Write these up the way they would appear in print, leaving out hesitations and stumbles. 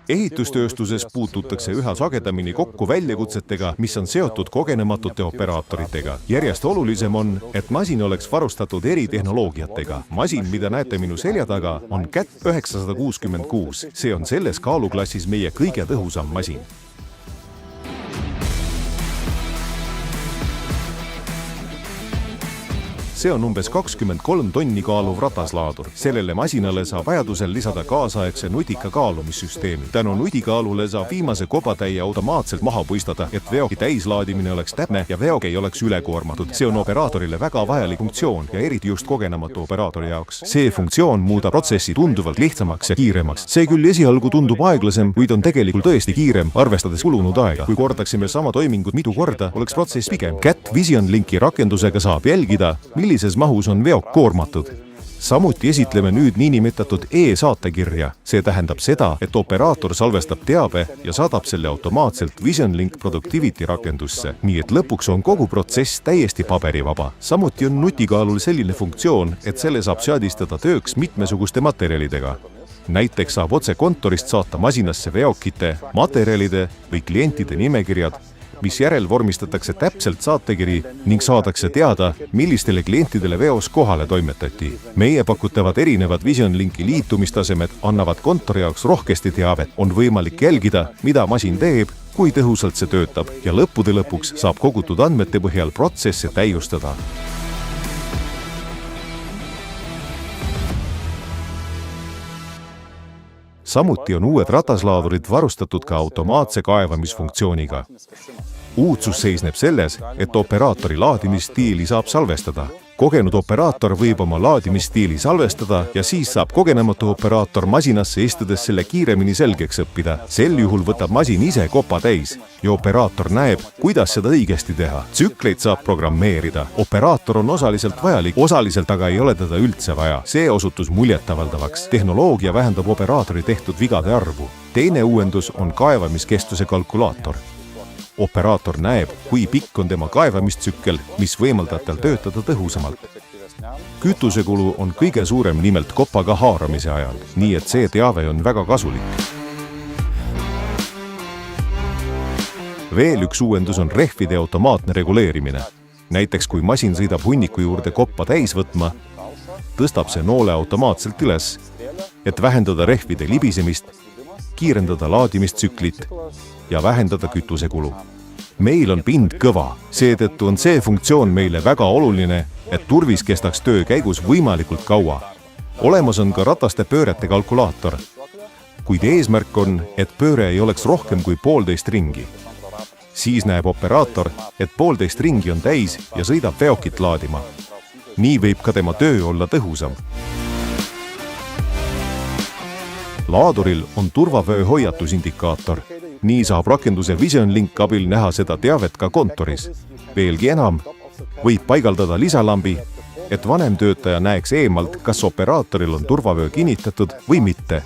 Ehitustööstuses puututakse üha sagedamini kokku väljakutsetega, mis on seotud kogenematute operaatoritega. Järjest olulisem on, et masin oleks varustatud eri tehnoloogiatega. Masin, mida näete minu selja taga, on CAT 966. See on selles kaaluklassis meie kõige tõhusam masin. See on umbes 23 tonni kaaluv rataslaadur. Sellele masinale saab vajadusel lisada kaasaegse nutika kaalumissüsteemi. Tänu nutikaalule saab viimase kobatäie automaatselt maha puistada, et veoki täislaadimine oleks täpne ja veok ei oleks ülekoormatud. See on operaatorile väga vajalik funktsioon ja eriti just kogenematu operaatori jaoks. See funktsioon muudab protsessi tunduvalt lihtsamaks ja kiiremaks. See küll esialgu tundub aeglasem, kuid on tegelikult tõesti kiirem, arvestades kulunud aega. Kui kordaksime sama toimingut mitu korda, oleks protsess pigem. CAT Vision Linki rakendusega saab jälgida, millises mahus on veok koormatud. Samuti esitleme nüüd niinimetatud e-saatekirja. See tähendab seda, et operaator salvestab teabe ja saadab selle automaatselt Vision Link Productivity rakendusse. Nii et lõpuks on kogu protsess täiesti paberivaba. Samuti on nutikaalul selline funktsioon, et selle saab seadistada tööks mitmesuguste materjalidega. Näiteks saab otse kontorist saata masinasse veokite, materjalide või klientide nimekirjad, mis järel vormistatakse täpselt saatekiri ning saadakse teada, millistele klientidele veos kohale toimetati. Meie pakutavad erinevad Vision Linki liitumistasemed annavad kontori jaoks rohkesti teavet. On võimalik jälgida, mida masin teeb, kui tõhusalt see töötab ja lõppude lõpuks saab kogutud andmete põhjal protsesse täiustada. Samuti on uued rataslaadurid varustatud ka automaatse kaevamisfunktsiooniga. Uudsus seisneb selles, et operaatori laadimisstiili saab salvestada. Kogenud operaator võib oma laadimisstiili salvestada ja siis saab kogenematu operaator masinasse istudes selle kiiremini selgeks õppida. Sel juhul võtab masin ise kopa täis ja operaator näeb, kuidas seda õigesti teha. Tsükleid saab programmeerida. Operaator on osaliselt vajalik, osaliselt aga ei ole teda üldse vaja. See osutus muljetavaldavaks. Tehnoloogia vähendab operaatori tehtud vigade arvu. Teine uuendus on kaevamiskestuse kalkulaator. Operaator näeb, kui pikk on tema kaevamistsükkel, mis võimaldab tal töötada tõhusamalt. Kütusekulu on kõige suurem nimelt kopaga haaramise ajal, nii et see teave on väga kasulik. Veel üks uuendus on rehvide automaatne reguleerimine. Näiteks kui masin sõidab hunniku juurde koppa täis võtma, tõstab see noole automaatselt üles, et vähendada rehvide libisemist, kiirendada laadimistsüklit ja vähendada kütusekulu. Meil on pind kõva, seetõttu on see funktsioon meile väga oluline, et turvis kestaks töö käigus võimalikult kaua. Olemas on ka rataste pöörete kalkulaator, kuid eesmärk on, et pööre ei oleks rohkem kui 1,5 ringi. Siis näeb operaator, et 1,5 ringi on täis ja sõidab veokit laadima. Nii võib ka tema töö olla tõhusam. Laaduril on turvavöö hoiatusindikaator. Nii saab rakenduse Vision Link abil näha seda teavet ka kontoris. Veelgi enam, võib paigaldada lisalambi, et vanem töötaja näeks eemalt, kas operaatoril on turvavöö kinnitatud või mitte.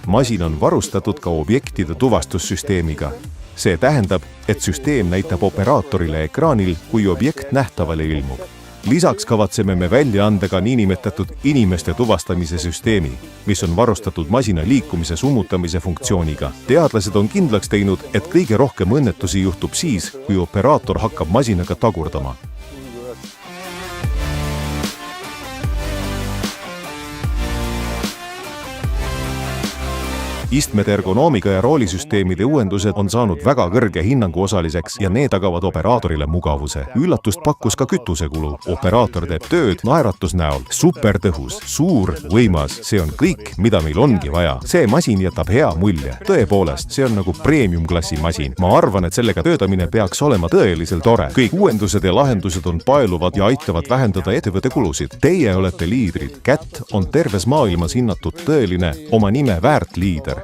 Masin on varustatud ka objektide tuvastussüsteemiga. See tähendab, et süsteem näitab operaatorile ekraanil, kui objekt nähtavale ilmub. Lisaks kavatseme me välja anda ka niinimetatud inimeste tuvastamise süsteemi, mis on varustatud masina liikumise summutamise funktsiooniga. Teadlased on kindlaks teinud, et kõige rohkem õnnetusi juhtub siis, kui operaator hakkab masinaga tagurdama. Istmete ergonoomika ja roolisüsteemide uuendused on saanud väga kõrge hinnangu osaliseks ja need tagavad operaatorile mugavuse. Üllatust pakkus ka kütusekulu. Operaator teeb tööd naeratus näol. Supertõhus, suur, võimas. See on kõik, mida meil ongi vaja. See masin jätab hea mulje. Tõepoolest, see on nagu premium-klassi masin. Ma arvan, et sellega töötamine peaks olema tõeliselt tore. Kõik uuendused ja lahendused on paeluvad ja aitavad vähendada ettevõtte kulusid. Teie olete liidrid. CAT on terves maailmas hinnatud tõeline, oma nime väärt liider.